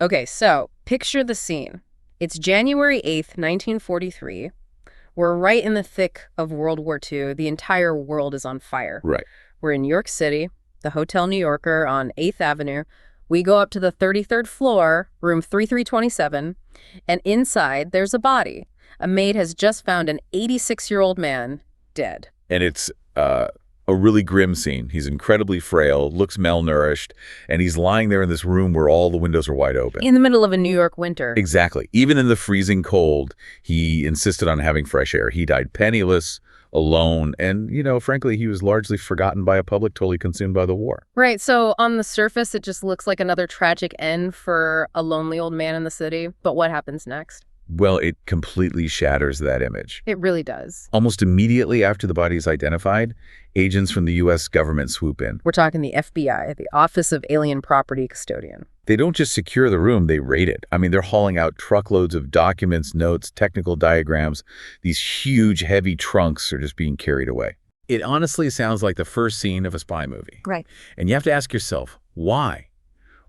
Okay, so picture the scene. It's January 8th, 1943. We're right in the thick of World War II. The entire world is on fire. Right. We're in New York City, the Hotel New Yorker on 8th Avenue. We go up to the 33rd floor, room 3327, and inside there's a body. A maid has just found an 86-year-old man dead. And it's a really grim scene. He's incredibly frail, looks malnourished, and he's lying there in this room where all the windows are wide open. In the middle of a New York winter. Exactly. Even in the freezing cold, he insisted on having fresh air. He died penniless, alone, and, frankly, he was largely forgotten by a public totally consumed by the war. Right, so on the surface, it just looks like another tragic end for a lonely old man in the city. But what happens next? Well, it completely shatters that image. It really does. Almost immediately after the body is identified, agents from the U.S. government swoop in. We're talking the FBI, the Office of Alien Property Custodian. They don't just secure the room, they raid it. I mean, they're hauling out truckloads of documents, notes, technical diagrams. These huge, heavy trunks are just being carried away. It honestly sounds like the first scene of a spy movie. Right. And you have to ask yourself, why?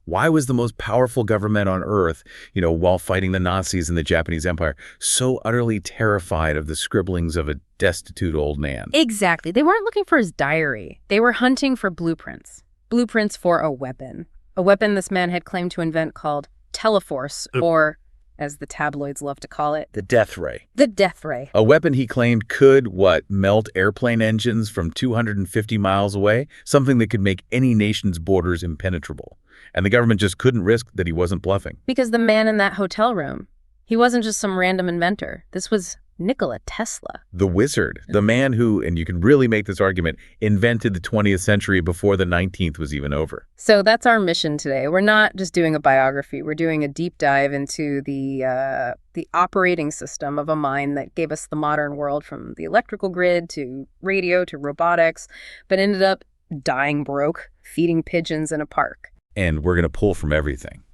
Why was the most powerful government on Earth, while fighting the Nazis and the Japanese Empire, so utterly terrified of the scribblings of a destitute old man? Exactly. They weren't looking for his diary. They were hunting for blueprints. Blueprints for a weapon. A weapon this man had claimed to invent called Teleforce, or, as the tabloids love to call it, The death ray. the Death Ray. A weapon he claimed could, melt airplane engines from 250 miles away? Something that could make any nation's borders impenetrable. And the government just couldn't risk that he wasn't bluffing. Because the man in that hotel room, he wasn't just some random inventor. This was Nikola Tesla. The wizard, the man who, and you can really make this argument, invented the 20th century before the 19th was even over. So that's our mission today. We're not just doing a biography. We're doing a deep dive into the operating system of a mind that gave us the modern world, from the electrical grid to radio to robotics, but ended up dying broke, feeding pigeons in a park. And we're going to pull from everything.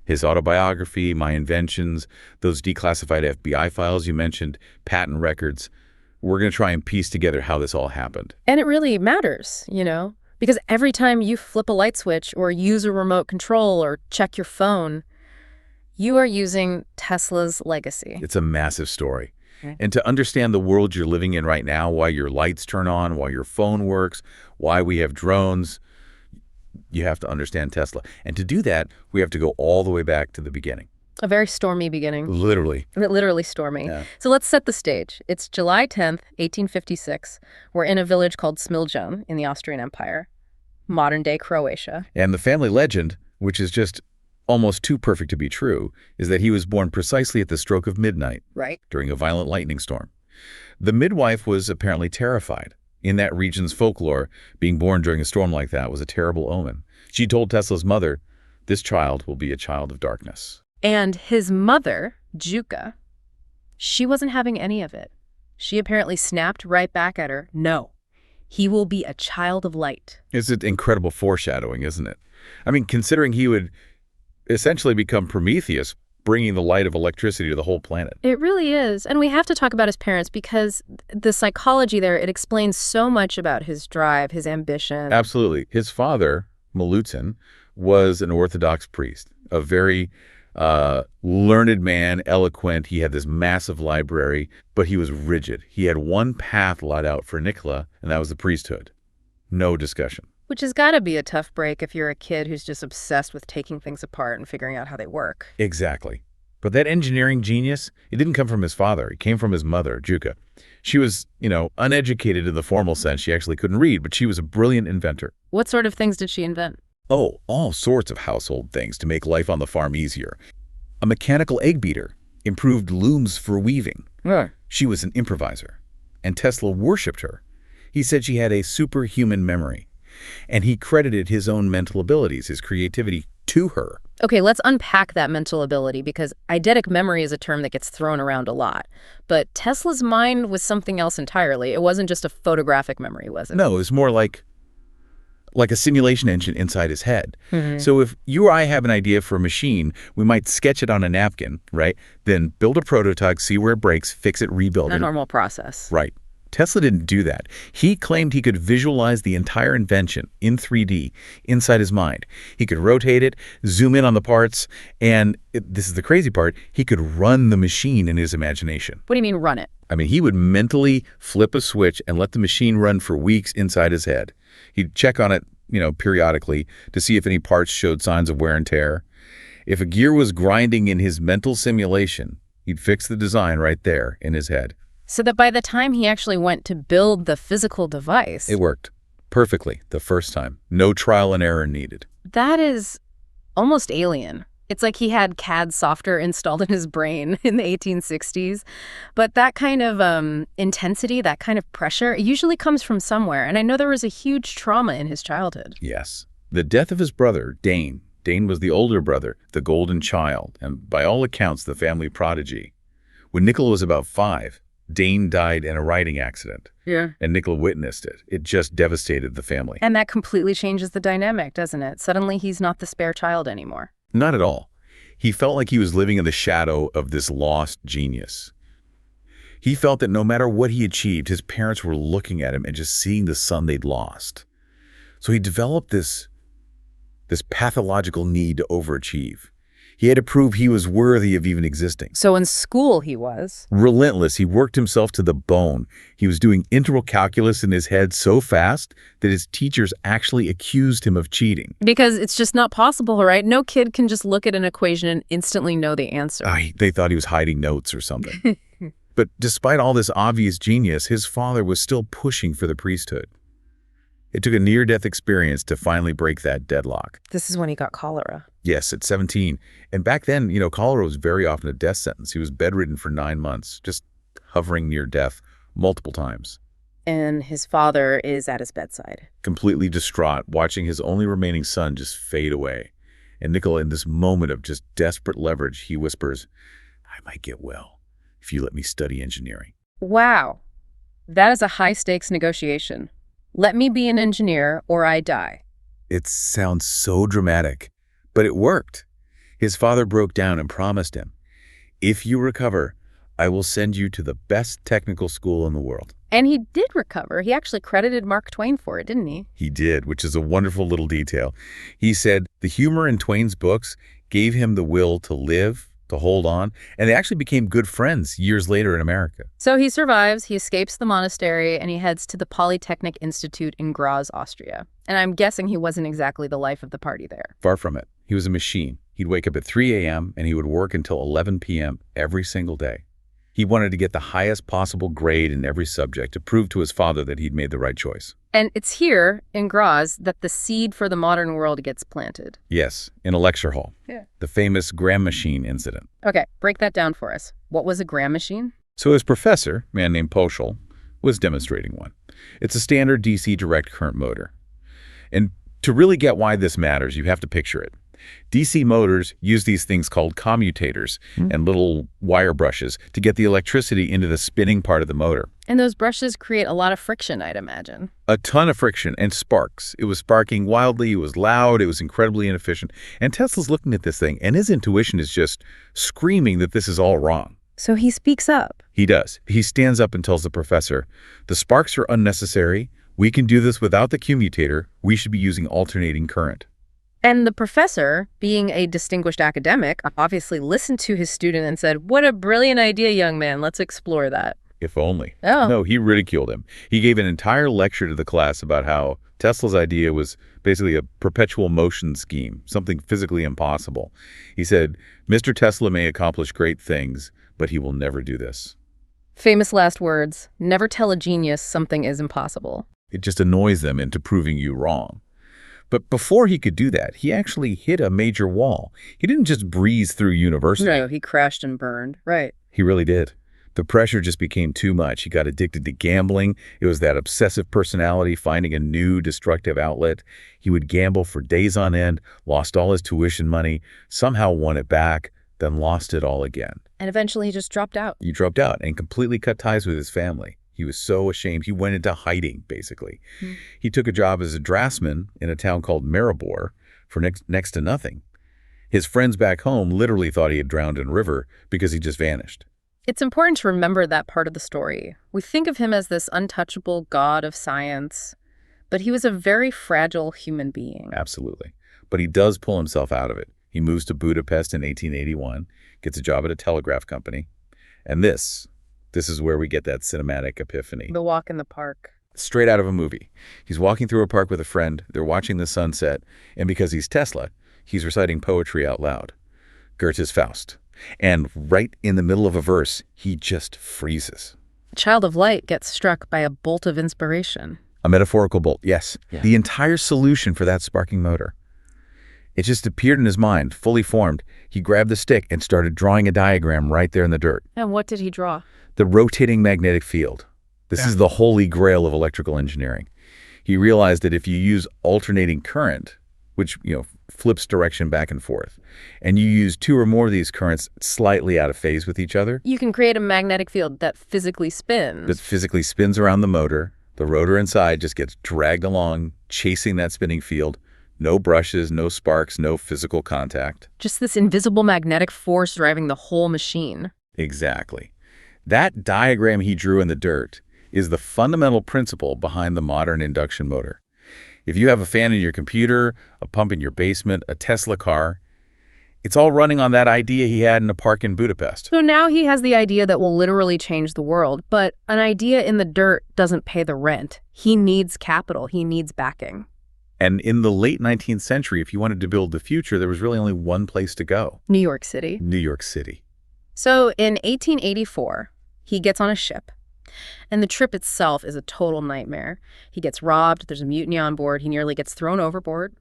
His autobiography, my inventions, those declassified FBI files you mentioned, patent records. We're going to try and piece together how this all happened. And it really matters, because every time you flip a light switch or use a remote control or check your phone, you are using Tesla's legacy. It's a massive story. And to understand the world you're living in right now, why your lights turn on, why your phone works, why we have drones, you have to understand Tesla. And to do that, we have to go all the way back to the beginning. A very stormy beginning. Literally. Literally stormy. Yeah. So let's set the stage. It's July 10th, 1856. We're in a village called Smiljan in the Austrian Empire, modern-day Croatia. And the family legend, which is just almost too perfect to be true, is that he was born precisely at the stroke of midnight. Right. During a violent lightning storm. The midwife was apparently terrified. In that region's folklore, being born during a storm like that was a terrible omen. She told Tesla's mother, "This child will be a child of darkness." And his mother, Juka, she wasn't having any of it. She apparently snapped right back at her, "No, he will be a child of light." It's an incredible foreshadowing, isn't it? I mean, considering he would essentially become Prometheus, bringing the light of electricity to the whole planet. It really is. And we have to talk about his parents, because the psychology there, it explains so much about his drive, his ambition. Absolutely. His father, Malutin, was an Orthodox priest, a very learned man, eloquent. He had this massive library, but he was rigid. He had one path laid out for Nikola, and that was the priesthood. No discussion. Which has got to be a tough break if you're a kid who's just obsessed with taking things apart and figuring out how they work. Exactly. But that engineering genius, it didn't come from his father. It came from his mother, Juka. She was, uneducated in the formal sense. She actually couldn't read, but she was a brilliant inventor. What sort of things did she invent? Oh, all sorts of household things to make life on the farm easier. A mechanical egg beater, improved looms for weaving. Yeah. She was an improviser, and Tesla worshipped her. He said she had a superhuman memory. And he credited his own mental abilities, his creativity, to her. Okay, let's unpack that mental ability, because eidetic memory is a term that gets thrown around a lot. But Tesla's mind was something else entirely. It wasn't just a photographic memory, was it? No, it was more like a simulation engine inside his head. Mm-hmm. So if you or I have an idea for a machine, we might sketch it on a napkin, right? Then build a prototype, see where it breaks, fix it, rebuild it. A normal process. Right. Tesla didn't do that. He claimed he could visualize the entire invention in 3D inside his mind. He could rotate it, zoom in on the parts, and this is the crazy part, he could run the machine in his imagination. What do you mean run it? I mean, he would mentally flip a switch and let the machine run for weeks inside his head. He'd check on it, periodically to see if any parts showed signs of wear and tear. If a gear was grinding in his mental simulation, he'd fix the design right there in his head. So that by the time he actually went to build the physical device... It worked perfectly the first time. No trial and error needed. That is almost alien. It's like he had CAD software installed in his brain in the 1860s. But that kind of intensity, that kind of pressure, it usually comes from somewhere. And I know there was a huge trauma in his childhood. Yes. The death of his brother, Dane. Dane was the older brother, the golden child, and by all accounts, the family prodigy. When Nikola was about 5, Dane died in a riding accident. Yeah. And Nikola witnessed it. It just devastated the family. And that completely changes the dynamic, doesn't it? Suddenly he's not the spare child anymore. Not at all. He felt like he was living in the shadow of this lost genius. He felt that no matter what he achieved, his parents were looking at him and just seeing the son they'd lost. So he developed this pathological need to overachieve. He had to prove he was worthy of even existing. So in school he was? Relentless. He worked himself to the bone. He was doing integral calculus in his head so fast that his teachers actually accused him of cheating. Because it's just not possible, right? No kid can just look at an equation and instantly know the answer. They thought he was hiding notes or something. But despite all this obvious genius, his father was still pushing for the priesthood. It took a near-death experience to finally break that deadlock. This is when he got cholera. Yes, at 17. And back then, cholera was very often a death sentence. He was bedridden for 9 months, just hovering near death multiple times. And his father is at his bedside. Completely distraught, watching his only remaining son just fade away. And Nikola, in this moment of just desperate leverage, he whispers, "I might get well if you let me study engineering." Wow. That is a high-stakes negotiation. Let me be an engineer or I die. It sounds so dramatic, but it worked. His father broke down and promised him, "If you recover, I will send you to the best technical school in the world." And he did recover. He actually credited Mark Twain for it, didn't he? He did, which is a wonderful little detail. He said the humor in Twain's books gave him the will to live, to hold on, and they actually became good friends years later in America. So he survives, he escapes the monastery, and he heads to the Polytechnic Institute in Graz, Austria. And I'm guessing he wasn't exactly the life of the party there. Far from it. He was a machine. He'd wake up at 3 a.m. and he would work until 11 p.m. every single day. He wanted to get the highest possible grade in every subject to prove to his father that he'd made the right choice. And it's here, in Graz, that the seed for the modern world gets planted. Yes, in a lecture hall. Yeah. The famous Gram machine incident. Okay, break that down for us. What was a Gram machine? So his professor, a man named Poschel, was demonstrating one. It's a standard DC direct current motor. And to really get why this matters, you have to picture it. DC motors use these things called commutators and little wire brushes to get the electricity into the spinning part of the motor. And those brushes create a lot of friction, I'd imagine. A ton of friction and sparks. It was sparking wildly, it was loud, it was incredibly inefficient. And Tesla's looking at this thing, and his intuition is just screaming that this is all wrong. So he speaks up. He does. He stands up and tells the professor, "The sparks are unnecessary. We can do this without the commutator. We should be using alternating current." And the professor, being a distinguished academic, obviously listened to his student and said, "What a brilliant idea, young man. Let's explore that." If only. Oh. No, he ridiculed him. He gave an entire lecture to the class about how Tesla's idea was basically a perpetual motion scheme, something physically impossible. He said, "Mr. Tesla may accomplish great things, but he will never do this." Famous last words, never tell a genius something is impossible. It just annoys them into proving you wrong. But before he could do that, he actually hit a major wall. He didn't just breeze through university. No, he crashed and burned. Right. He really did. The pressure just became too much. He got addicted to gambling. It was that obsessive personality finding a new destructive outlet. He would gamble for days on end, lost all his tuition money, somehow won it back, then lost it all again. And eventually he just dropped out. He dropped out and completely cut ties with his family. He was so ashamed. He went into hiding, basically. He took a job as a draftsman in a town called Maribor for next to nothing. His friends back home literally thought he had drowned in a river because he just vanished. It's important to remember that part of the story. We think of him as this untouchable god of science, but he was a very fragile human being. Absolutely. But he does pull himself out of it. He moves to Budapest in 1881, gets a job at a telegraph company. And this is where we get that cinematic epiphany. The walk in the park. Straight out of a movie. He's walking through a park with a friend. They're watching the sunset. And because he's Tesla, he's reciting poetry out loud. Goethe's Faust. And right in the middle of a verse, he just freezes. Child of Light gets struck by a bolt of inspiration. A metaphorical bolt, yes. Yeah. The entire solution for that sparking motor. It just appeared in his mind, fully formed. He grabbed the stick and started drawing a diagram right there in the dirt. And what did he draw? The rotating magnetic field. This is the holy grail of electrical engineering. He realized that if you use alternating current, which, flips direction back and forth, and you use two or more of these currents slightly out of phase with each other, You can create a magnetic field that physically spins. that physically spins around the motor. The rotor inside just gets dragged along, chasing that spinning field. No brushes, no sparks, no physical contact. Just this invisible magnetic force driving the whole machine. Exactly. That diagram he drew in the dirt is the fundamental principle behind the modern induction motor. If you have a fan in your computer, a pump in your basement, a Tesla car, it's all running on that idea he had in a park in Budapest. So now he has the idea that will literally change the world, but an idea in the dirt doesn't pay the rent. He needs capital. He needs backing. And in the late 19th century, if you wanted to build the future, there was really only one place to go. New York City. New York City. So in 1884, he gets on a ship. And the trip itself is a total nightmare. He gets robbed, there's a mutiny on board, he nearly gets thrown overboard.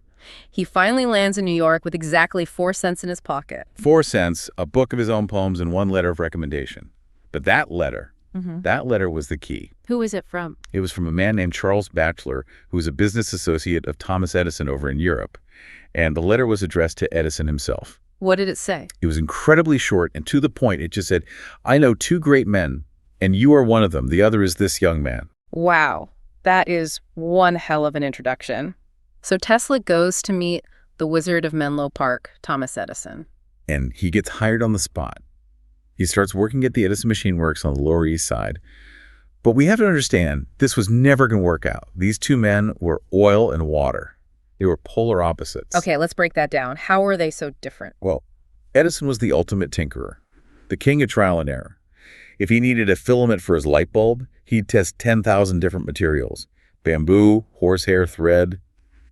He finally lands in New York with exactly 4 cents in his pocket. 4 cents, a book of his own poems, and 1 letter of recommendation. But that letter was the key. Who is it from? It was from a man named Charles Batchelor, who was a business associate of Thomas Edison over in Europe. And the letter was addressed to Edison himself. What did it say? It was incredibly short and to the point. It just said, "I know 2 great men, and you are one of them. The other is this young man." Wow, that is one hell of an introduction. So Tesla goes to meet the Wizard of Menlo Park, Thomas Edison. And he gets hired on the spot. He starts working at the Edison Machine Works on the Lower East Side. But we have to understand, this was never going to work out. These 2 men were oil and water. They were polar opposites. Okay, let's break that down. How are they so different? Well, Edison was the ultimate tinkerer, the king of trial and error. If he needed a filament for his light bulb, he'd test 10,000 different materials, bamboo, horsehair, thread,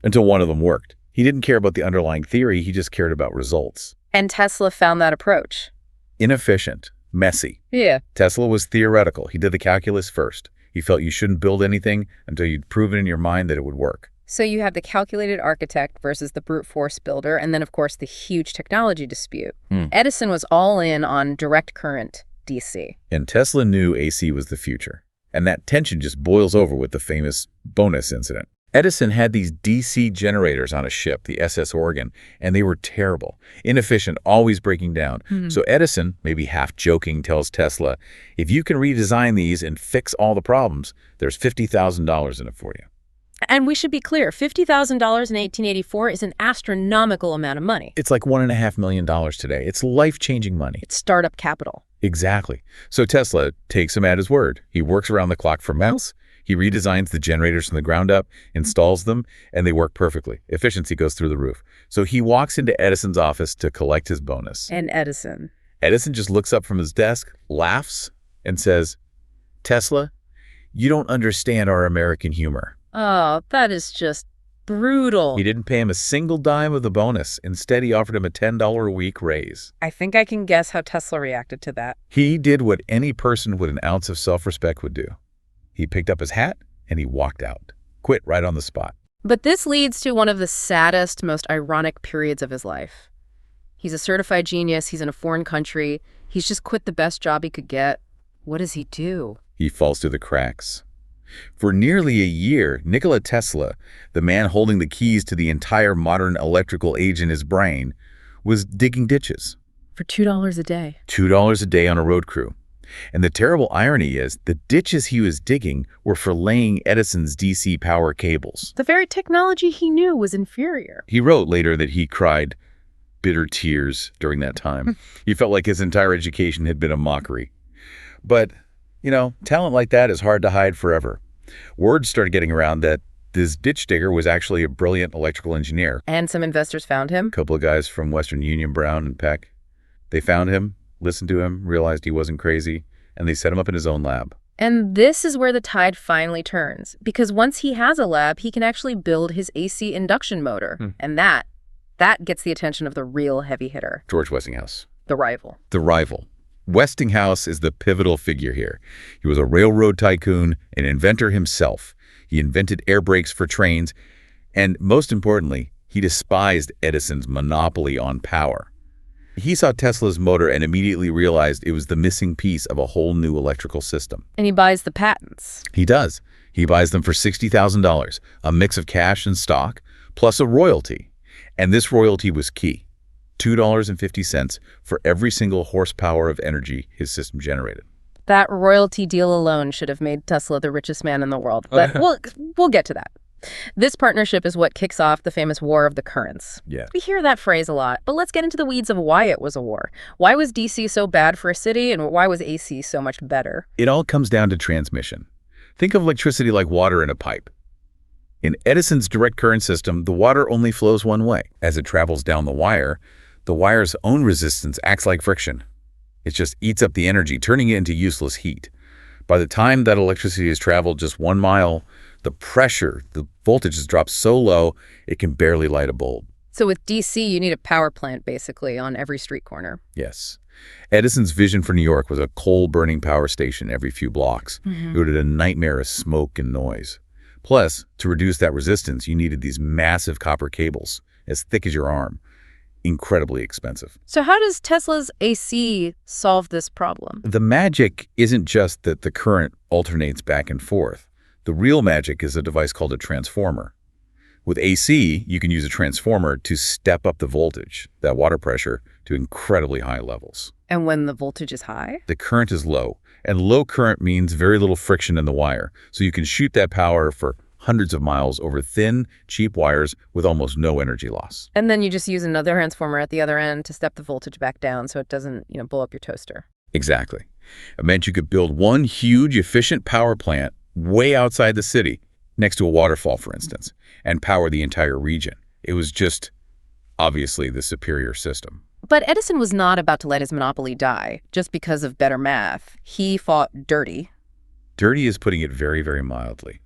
until one of them worked. He didn't care about the underlying theory, he just cared about results. And Tesla found that approach. Inefficient, messy. Yeah. Tesla was theoretical. He did the calculus first. He felt you shouldn't build anything until you'd proven in your mind that it would work. So you have the calculated architect versus the brute force builder, and then, of course, the huge technology dispute. Edison was all in on direct current, DC. And Tesla knew AC was the future. And that tension just boils over with the famous bonus incident. Edison had these DC generators on a ship, the SS Oregon, and they were terrible, inefficient, always breaking down. So Edison, maybe half joking, tells Tesla, if you can redesign these and fix all the problems, there's $50,000 in it for you. And we should be clear, $50,000 in 1884 is an astronomical amount of money. It's like $1.5 million today. It's life-changing money. It's startup capital. Exactly. So Tesla takes him at his word. He works around the clock for months. He redesigns the generators from the ground up, installs them, and they work perfectly. Efficiency goes through the roof. So he walks into Edison's office to collect his bonus. And Edison just looks up from his desk, laughs, and says, "Tesla, you don't understand our American humor." Oh, that is just brutal. He didn't pay him a single dime of the bonus. Instead, he offered him a $10 a week raise. I think I can guess how Tesla reacted to that. He did what any person with an ounce of self-respect would do. He picked up his hat and he walked out. Quit right on the spot. But this leads to one of the saddest, most ironic periods of his life. He's a certified genius. He's in a foreign country. He's just quit the best job he could get. What does he do? He falls through the cracks. For nearly a year, Nikola Tesla, the man holding the keys to the entire modern electrical age in his brain, was digging ditches. For $2 a day. $2 a day on a road crew. And the terrible irony is, the ditches he was digging were for laying Edison's DC power cables. The very technology he knew was inferior. He wrote later that he cried bitter tears during that time. He felt like his entire education had been a mockery. But, talent like that is hard to hide forever. Word started getting around that this ditch digger was actually a brilliant electrical engineer. And some investors found him. A couple of guys from Western Union, Brown and Peck. They found him, listened to him, realized he wasn't crazy, and they set him up in his own lab. And this is where the tide finally turns, because once he has a lab, he can actually build his AC induction motor. And that gets the attention of the real heavy hitter. George Westinghouse. The rival. The rival. Westinghouse is the pivotal figure here. He was a railroad tycoon, an inventor himself. He invented air brakes for trains, and most importantly, he despised Edison's monopoly on power. He saw Tesla's motor and immediately realized it was the missing piece of a whole new electrical system. And he buys the patents. He does. He buys them for $60,000, a mix of cash and stock, plus a royalty. And this royalty was key. $2.50 for every single horsepower of energy his system generated. That royalty deal alone should have made Tesla the richest man in the world. But we'll get to that. This partnership is what kicks off the famous War of the Currents. Yeah. We hear that phrase a lot, but let's get into the weeds of why it was a war. Why was DC so bad for a city, and why was AC so much better? It all comes down to transmission. Think of electricity like water in a pipe. In Edison's direct current system, the water only flows one way. As it travels down the wire's own resistance acts like friction. It just eats up the energy, turning it into useless heat. By the time that electricity has traveled just 1 mile, the pressure, the voltage has dropped so low, it can barely light a bulb. So with DC, you need a power plant, basically, on every street corner. Yes. Edison's vision for New York was a coal-burning power station every few blocks. It would have a nightmare of smoke and noise. Plus, to reduce that resistance, you needed these massive copper cables, as thick as your arm. Incredibly expensive. So how does Tesla's AC solve this problem? The magic isn't just that the current alternates back and forth. The real magic is a device called a transformer. With AC, you can use a transformer to step up the voltage, that water pressure, to incredibly high levels. And when the voltage is high? The current is low, and low current means very little friction in the wire, so you can shoot that power for hundreds of miles over thin, cheap wires with almost no energy loss. And then you just use another transformer at the other end to step the voltage back down so it doesn't, blow up your toaster. Exactly. It meant you could build one huge, efficient power plant way outside the city, next to a waterfall, for instance, and power the entire region. It was just, obviously, the superior system. But Edison was not about to let his monopoly die just because of better math. He fought dirty. Dirty is putting it very, very mildly.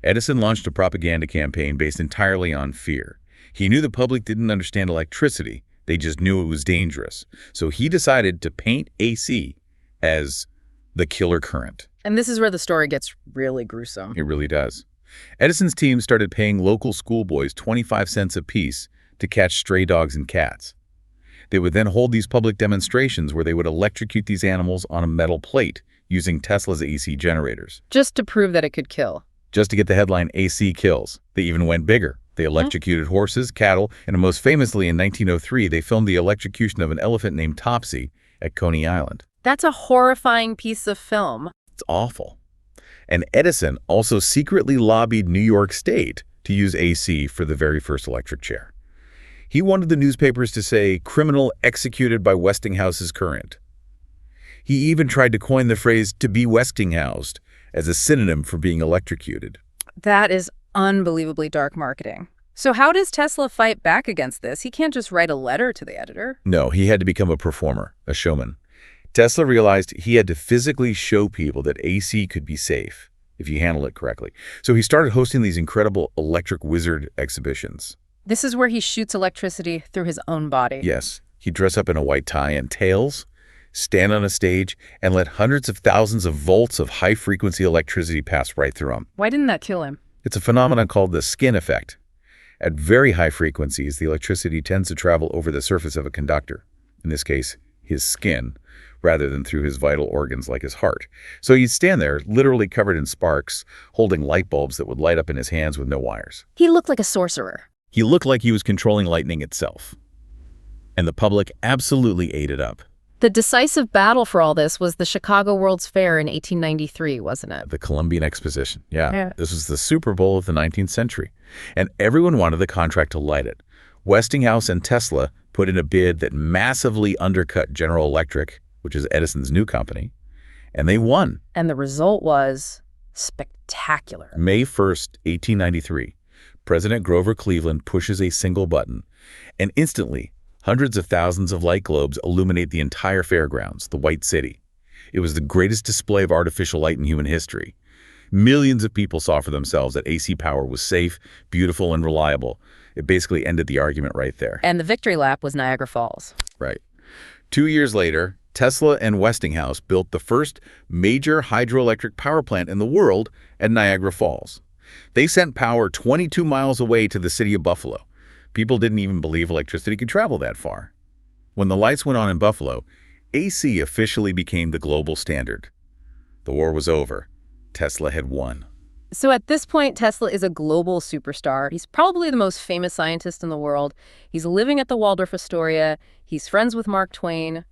Edison launched a propaganda campaign based entirely on fear. He knew the public didn't understand electricity. They just knew it was dangerous. So he decided to paint AC as the killer current. And this is where the story gets really gruesome. It really does. Edison's team started paying local schoolboys 25 cents apiece to catch stray dogs and cats. They would then hold these public demonstrations where they would electrocute these animals on a metal plate using Tesla's AC generators. Just to prove that it could kill. Just to get the headline AC kills. They even went bigger. They electrocuted horses, cattle, and most famously in 1903, they filmed the electrocution of an elephant named Topsy at Coney Island. That's a horrifying piece of film. It's awful. And Edison also secretly lobbied New York State to use AC for the very first electric chair. He wanted the newspapers to say, "Criminal executed by Westinghouse's current." He even tried to coin the phrase "to be Westinghoused" as a synonym for being electrocuted. That is unbelievably dark marketing. So how does Tesla fight back against this? He can't just write a letter to the editor. No, he had to become a performer, a showman. Tesla realized he had to physically show people that AC could be safe if you handle it correctly. So he started hosting these incredible electric wizard exhibitions. This is where he shoots electricity through his own body. Yes, he'd dress up in a white tie and tails, stand on a stage, and let hundreds of thousands of volts of high-frequency electricity pass right through him. Why didn't that kill him? It's a phenomenon called the skin effect. At very high frequencies, the electricity tends to travel over the surface of a conductor, in this case, his skin, rather than through his vital organs like his heart. So he'd stand there, literally covered in sparks, holding light bulbs that would light up in his hands with no wires. He looked like a sorcerer. He looked like he was controlling lightning itself. And the public absolutely ate it up. The decisive battle for all this was the Chicago World's Fair in 1893, wasn't it? The Columbian Exposition. Yeah. This was the Super Bowl of the 19th century. And everyone wanted the contract to light it. Westinghouse and Tesla put in a bid that massively undercut General Electric, which is Edison's new company, And they won. And the result was spectacular. May 1st, 1893, President Grover Cleveland pushes a single button, and instantly, hundreds of thousands of light globes illuminate the entire fairgrounds, the White City. It was the greatest display of artificial light in human history. Millions of people saw for themselves that AC power was safe, beautiful, and reliable. It basically ended the argument right there. And the victory lap was Niagara Falls. Right. 2 years later, Tesla and Westinghouse built the first major hydroelectric power plant in the world at Niagara Falls. They sent power 22 miles away to the city of Buffalo. People didn't even believe electricity could travel that far. When the lights went on in Buffalo, AC officially became the global standard. The war was over. Tesla had won. So at this point, Tesla is a global superstar. He's probably the most famous scientist in the world. He's living at the Waldorf Astoria. He's friends with Mark Twain.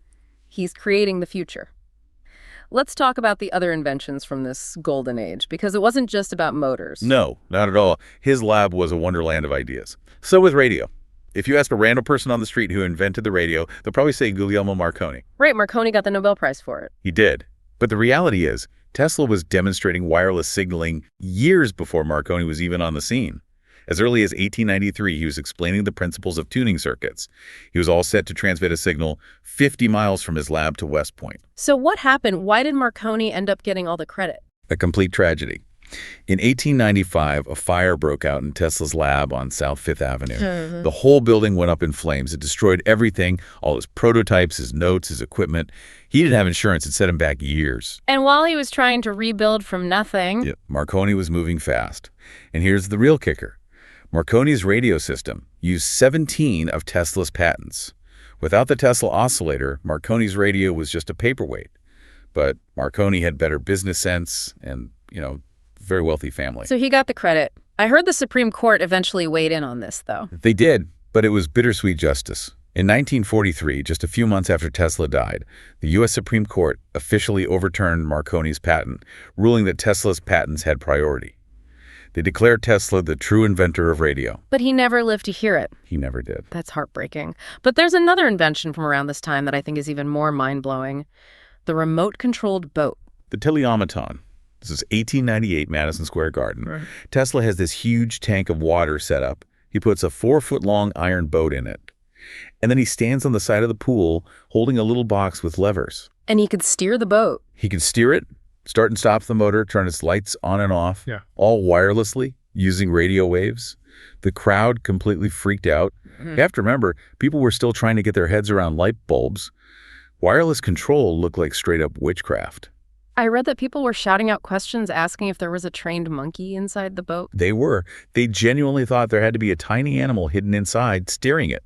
He's creating the future. Let's talk about the other inventions from this golden age, because it wasn't just about motors. No, not at all. His lab was a wonderland of ideas. So with radio. If you ask a random person on the street who invented the radio, they'll probably say Guglielmo Marconi. Right, Marconi got the Nobel Prize for it. He did. But the reality is, Tesla was demonstrating wireless signaling years before Marconi was even on the scene. As early as 1893, he was explaining the principles of tuning circuits. He was all set to transmit a signal 50 miles from his lab to West Point. So what happened? Why did Marconi end up getting all the credit? A complete tragedy. In 1895, a fire broke out in Tesla's lab on South Fifth Avenue. The whole building went up in flames. It destroyed everything, all his prototypes, his notes, his equipment. He didn't have insurance. It set him back years. And while he was trying to rebuild from nothing... Marconi was moving fast. And here's the real kicker. Marconi's radio system used 17 of Tesla's patents. Without the Tesla oscillator, Marconi's radio was just a paperweight. But Marconi had better business sense and, very wealthy family. So he got the credit. I heard the Supreme Court eventually weighed in on this, though. They did, but it was bittersweet justice. In 1943, just a few months after Tesla died, the U.S. Supreme Court officially overturned Marconi's patent, ruling that Tesla's patents had priority. They declared Tesla the true inventor of radio. But he never lived to hear it. He never did. That's heartbreaking. But there's another invention from around this time that I think is even more mind-blowing. The remote-controlled boat. The teleomaton. This is 1898 Madison Square Garden. Right. Tesla has this huge tank of water set up. He puts a 4-foot-long iron boat in it. And then he stands on the side of the pool holding a little box with levers. And he could steer the boat. He could steer it, start and stop the motor, turn its lights on and off, all wirelessly, using radio waves. The crowd completely freaked out. You have to remember, people were still trying to get their heads around light bulbs. Wireless control looked like straight-up witchcraft. I read that people were shouting out questions asking if there was a trained monkey inside the boat. They were. They genuinely thought there had to be a tiny animal hidden inside steering it.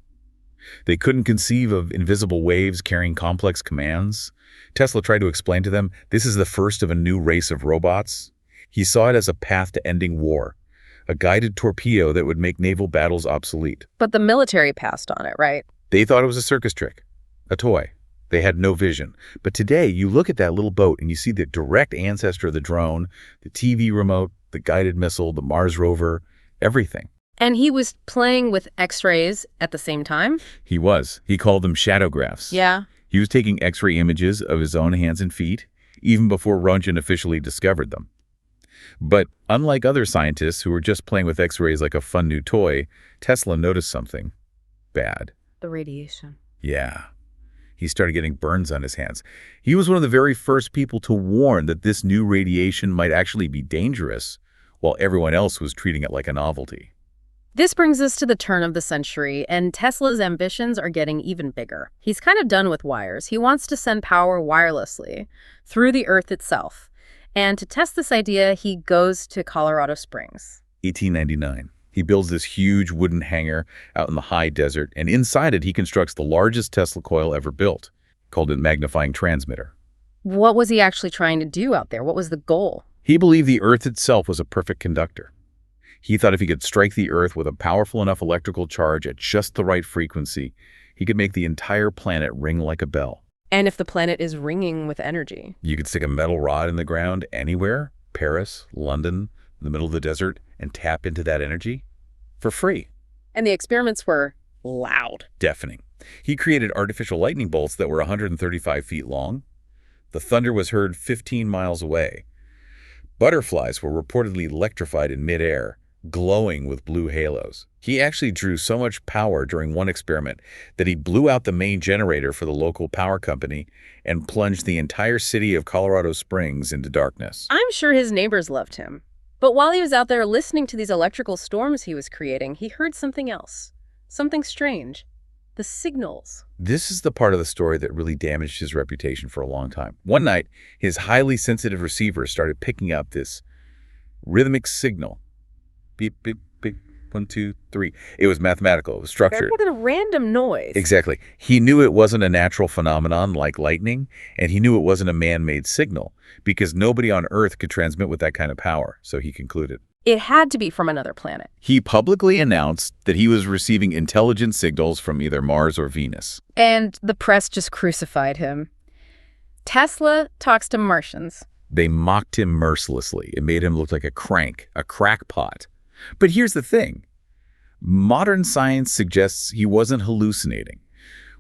They couldn't conceive of invisible waves carrying complex commands. Tesla tried to explain to them this is the first of a new race of robots. He saw it as a path to ending war, a guided torpedo that would make naval battles obsolete. But the military passed on it, right? They thought it was a circus trick, a toy. They had no vision. But today, you look at that little boat and you see the direct ancestor of the drone, the TV remote, the guided missile, the Mars rover, everything. And he was playing with X-rays at the same time? He was. He called them shadowgraphs. Yeah. He was taking X-ray images of his own hands and feet, even before Röntgen officially discovered them. But unlike other scientists who were just playing with X-rays like a fun new toy, Tesla noticed something bad. The radiation. Yeah. He started getting burns on his hands. He was one of the very first people to warn that this new radiation might actually be dangerous, while everyone else was treating it like a novelty. This brings us to the turn of the century, and Tesla's ambitions are getting even bigger. He's kind of done with wires. He wants to send power wirelessly through the Earth itself. And to test this idea, he goes to Colorado Springs. 1899. He builds this huge wooden hangar out in the high desert, and inside it he constructs the largest Tesla coil ever built, called a magnifying transmitter. What was he actually trying to do out there? What was the goal? He believed the Earth itself was a perfect conductor. He thought if he could strike the Earth with a powerful enough electrical charge at just the right frequency, he could make the entire planet ring like a bell. And if the planet is ringing with energy? You could stick a metal rod in the ground anywhere, Paris, London, in the middle of the desert, and tap into that energy for free. And the experiments were loud. Deafening. He created artificial lightning bolts that were 135 feet long. The thunder was heard 15 miles away. Butterflies were reportedly electrified in midair, glowing with blue halos. He actually drew so much power during one experiment that he blew out the main generator for the local power company and plunged the entire city of Colorado Springs into darkness. I'm sure his neighbors loved him. But while he was out there listening to these electrical storms he was creating, he heard something else. Something strange. The signals. This is the part of the story that really damaged his reputation for a long time. One night, his highly sensitive receiver started picking up this rhythmic signal. Beep, beep, beep, 1, 2, 3. It was mathematical. It was structured. Rather than a random noise. Exactly. He knew it wasn't a natural phenomenon like lightning, and he knew it wasn't a man-made signal because nobody on Earth could transmit with that kind of power, so he concluded. It had to be from another planet. He publicly announced that he was receiving intelligent signals from either Mars or Venus. And the press just crucified him. Tesla talks to Martians. They mocked him mercilessly. It made him look like a crank, a crackpot. But here's the thing. Modern science suggests he wasn't hallucinating.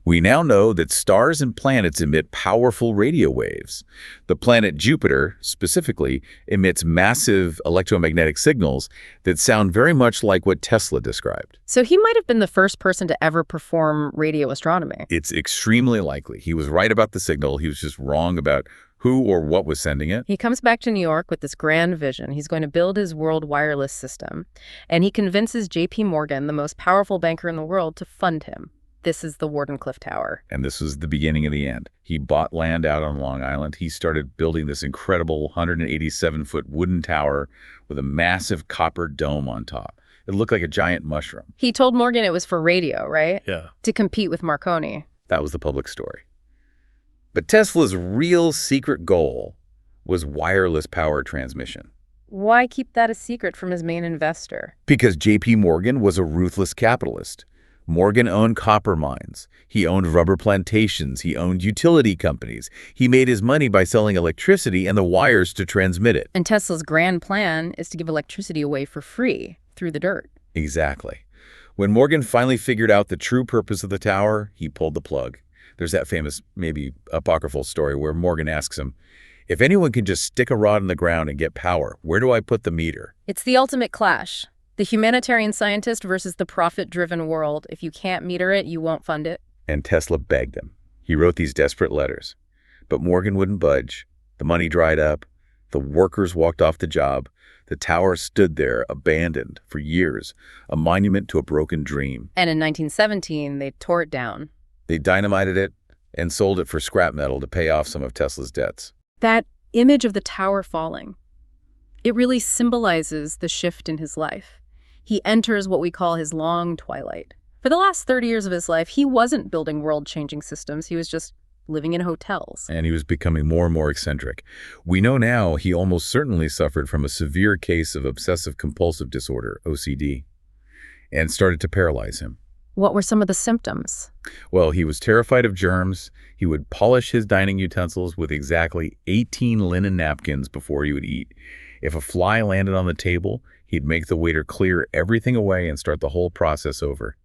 We now know that stars and planets emit powerful radio waves. The planet Jupiter, specifically, emits massive electromagnetic signals that sound very much like what Tesla described. So he might have been the first person to ever perform radio astronomy. It's extremely likely. He was right about the signal. He was just wrong about who or what was sending it. He comes back to New York with this grand vision. He's going to build his world wireless system. And he convinces J.P. Morgan, the most powerful banker in the world, to fund him. This is the Wardenclyffe Tower. And this was the beginning of the end. He bought land out on Long Island. He started building this incredible 187-foot wooden tower with a massive copper dome on top. It looked like a giant mushroom. He told Morgan it was for radio, right? Yeah. To compete with Marconi. That was the public story. But Tesla's real secret goal was wireless power transmission. Why keep that a secret from his main investor? Because J.P. Morgan was a ruthless capitalist. Morgan owned copper mines. He owned rubber plantations. He owned utility companies. He made his money by selling electricity and the wires to transmit it. And Tesla's grand plan is to give electricity away for free through the dirt. Exactly. When Morgan finally figured out the true purpose of the tower, he pulled the plug. There's that famous, maybe apocryphal story where Morgan asks him, if anyone can just stick a rod in the ground and get power, where do I put the meter? It's the ultimate clash. The humanitarian scientist versus the profit-driven world. If you can't meter it, you won't fund it. And Tesla begged him. He wrote these desperate letters. But Morgan wouldn't budge. The money dried up. The workers walked off the job. The tower stood there, abandoned, for years, a monument to a broken dream. And in 1917, they tore it down. They dynamited it and sold it for scrap metal to pay off some of Tesla's debts. That image of the tower falling, it really symbolizes the shift in his life. He enters what we call his long twilight. For the last 30 years of his life, he wasn't building world-changing systems. He was just living in hotels. And he was becoming more and more eccentric. We know now he almost certainly suffered from a severe case of obsessive-compulsive disorder, OCD, and started to paralyze him. What were some of the symptoms? Well, he was terrified of germs. He would polish his dining utensils with exactly 18 linen napkins before he would eat. If a fly landed on the table, he'd make the waiter clear everything away and start the whole process over.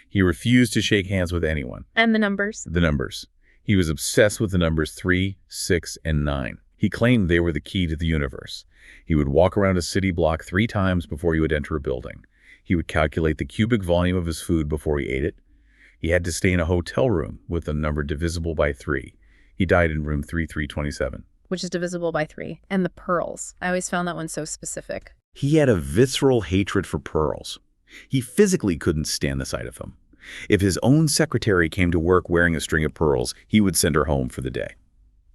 He refused to shake hands with anyone. And the numbers? The numbers. He was obsessed with the numbers 3, 6, and 9. He claimed they were the key to the universe. He would walk around a city block 3 times before he would enter a building. He would calculate the cubic volume of his food before he ate it. He had to stay in a hotel room with a number divisible by 3. He died in room 3327. Which is divisible by 3. And the pearls. I always found that one so specific. He had a visceral hatred for pearls. He physically couldn't stand the sight of them. If his own secretary came to work wearing a string of pearls, he would send her home for the day.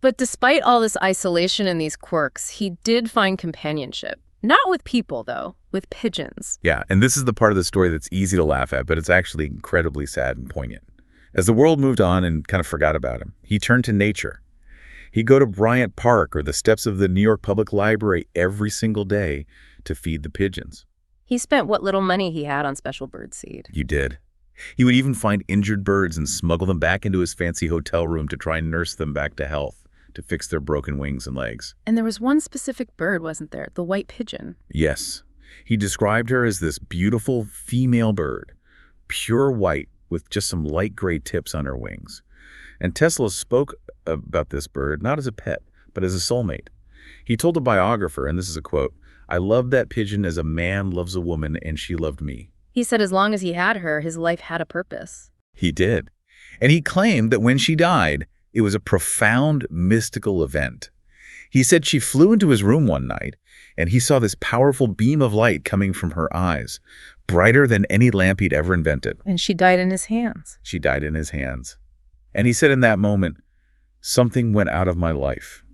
But despite all this isolation and these quirks, he did find companionship. Not with people, though, with pigeons. Yeah, and this is the part of the story that's easy to laugh at, but it's actually incredibly sad and poignant. As the world moved on and kind of forgot about him, he turned to nature. He'd go to Bryant Park or the steps of the New York Public Library every single day to feed the pigeons. He spent what little money he had on special bird seed. You did. He would even find injured birds and smuggle them back into his fancy hotel room to try and nurse them back to health, to fix their broken wings and legs. And there was one specific bird, wasn't there? The white pigeon. Yes. He described her as this beautiful female bird, pure white with just some light gray tips on her wings. And Tesla spoke about this bird not as a pet, but as a soulmate. He told a biographer, and this is a quote, "I loved that pigeon as a man loves a woman, and she loved me." He said as long as he had her, his life had a purpose. He did. And he claimed that when she died, it was a profound mystical event. He said she flew into his room one night, and he saw this powerful beam of light coming from her eyes, brighter than any lamp he'd ever invented. And she died in his hands. She died in his hands. And he said in that moment, something went out of my life.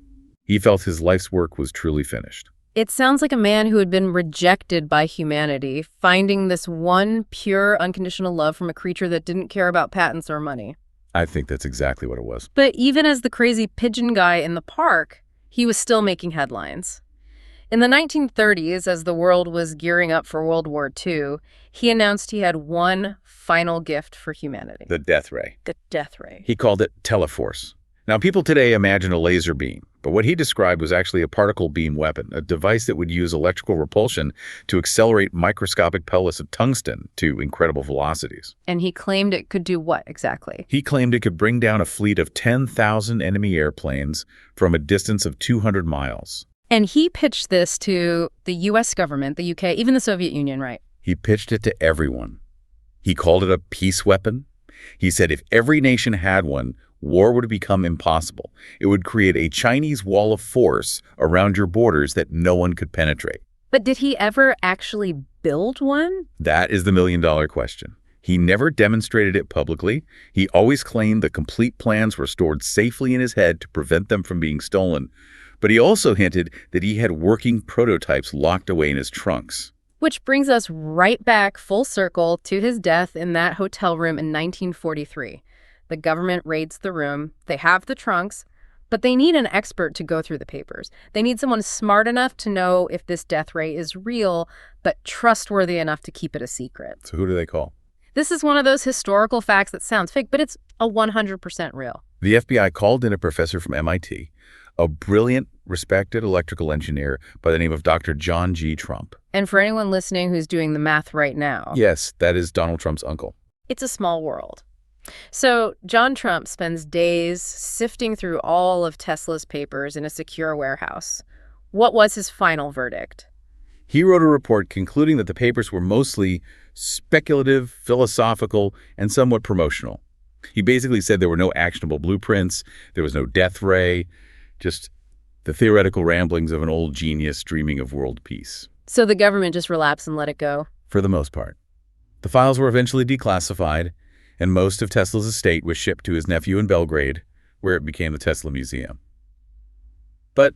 He felt his life's work was truly finished. It sounds like a man who had been rejected by humanity, finding this one pure, unconditional love from a creature that didn't care about patents or money. I think that's exactly what it was. But even as the crazy pigeon guy in the park, he was still making headlines. In the 1930s, as the world was gearing up for World War II, he announced he had one final gift for humanity. The death ray. The death ray. He called it teleforce. Now, people today imagine a laser beam, but what he described was actually a particle beam weapon, a device that would use electrical repulsion to accelerate microscopic pellets of tungsten to incredible velocities. And he claimed it could do what exactly? He claimed it could bring down a fleet of 10,000 enemy airplanes from a distance of 200 miles. And he pitched this to the U.S. government, the U.K., even the Soviet Union, right? He pitched it to everyone. He called it a peace weapon. He said if every nation had one, war would become impossible. It would create a Chinese wall of force around your borders that no one could penetrate. But did he ever actually build one? That is the million-dollar question. He never demonstrated it publicly. He always claimed the complete plans were stored safely in his head to prevent them from being stolen. But he also hinted that he had working prototypes locked away in his trunks. Which brings us right back full circle to his death in that hotel room in 1943. The government raids the room. They have the trunks, but they need an expert to go through the papers. They need someone smart enough to know if this death ray is real, but trustworthy enough to keep it a secret. So who do they call? This is one of those historical facts that sounds fake, but it's a 100% real. The FBI called in a professor from MIT, a brilliant, respected electrical engineer by the name of Dr. John G. Trump. And for anyone listening who's doing the math right now, Yes, that is Donald Trump's uncle. it's a small world. So John Trump spends days sifting through all of Tesla's papers in a secure warehouse. What was his final verdict? He wrote a report concluding that the papers were mostly speculative, philosophical, and somewhat promotional. He basically said there were no actionable blueprints, there was no death ray, just the theoretical ramblings of an old genius dreaming of world peace. So the government just relapsed and let it go? For the most part. The files were eventually declassified, and most of Tesla's estate was shipped to his nephew in Belgrade, where it became the Tesla Museum. But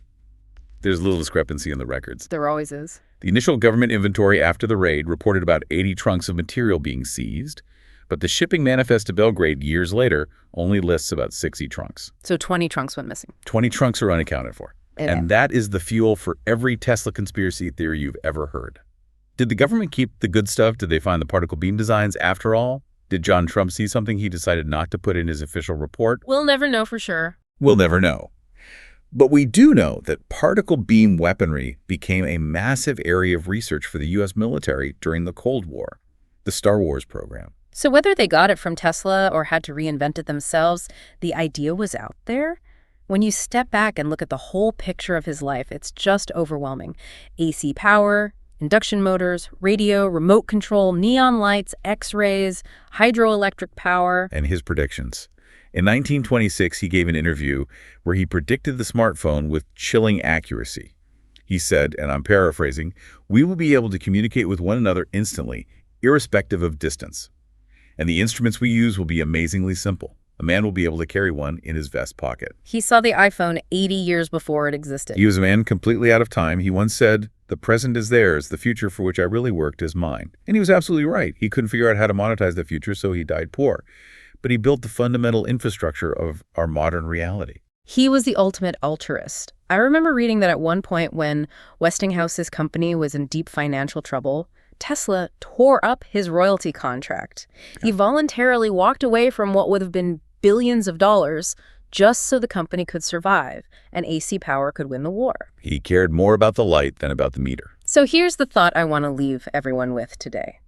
there's little discrepancy in the records. There always is. The initial government inventory after the raid reported about 80 trunks of material being seized, but the shipping manifest to Belgrade years later only lists about 60 trunks. So 20 trunks went missing. 20 trunks are unaccounted for. And that is the fuel for every Tesla conspiracy theory you've ever heard. Did the government keep the good stuff? Did they find the particle beam designs after all? Did John Trump see something he decided not to put in his official report? We'll never know for sure. We'll never know. But we do know that particle beam weaponry became a massive area of research for the U.S. military during the Cold War, the Star Wars program. So whether they got it from Tesla or had to reinvent it themselves, the idea was out there. When you step back and look at the whole picture of his life, it's just overwhelming. AC power, induction motors, radio, remote control, neon lights, X-rays, hydroelectric power. And his predictions. In 1926, he gave an interview where he predicted the smartphone with chilling accuracy. He said, and I'm paraphrasing, "We will be able to communicate with one another instantly, irrespective of distance. And the instruments we use will be amazingly simple. A man will be able to carry one in his vest pocket." He saw the iPhone 80 years before it existed. He was a man completely out of time. He once said, "The present is theirs. The future for which I really worked is mine." And he was absolutely right. He couldn't figure out how to monetize the future, so he died poor. But he built the fundamental infrastructure of our modern reality. He was the ultimate altruist. I remember reading that at one point when Westinghouse's company was in deep financial trouble, Tesla tore up his royalty contract. He voluntarily walked away from what would have been billions of dollars just so the company could survive and AC Power could win the war. He cared more about the light than about the meter. So here's the thought I want to leave everyone with today.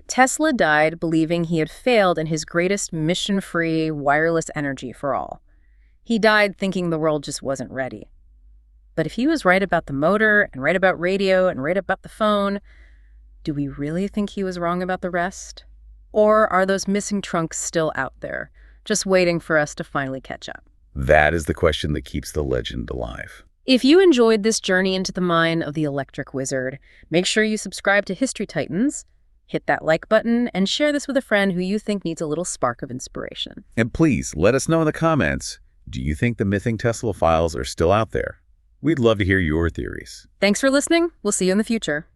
Tesla died believing he had failed in his greatest mission-free wireless energy for all. He died thinking the world just wasn't ready. But if he was right about the motor and right about radio and right about the phone, do we really think he was wrong about the rest? Or are those missing trunks still out there, just waiting for us to finally catch up? That is the question that keeps the legend alive. If you enjoyed this journey into the mind of the electric wizard, make sure you subscribe to History Titans, hit that like button, and share this with a friend who you think needs a little spark of inspiration. And please let us know in the comments, do you think the missing Tesla files are still out there? We'd love to hear your theories. Thanks for listening. We'll see you in the future.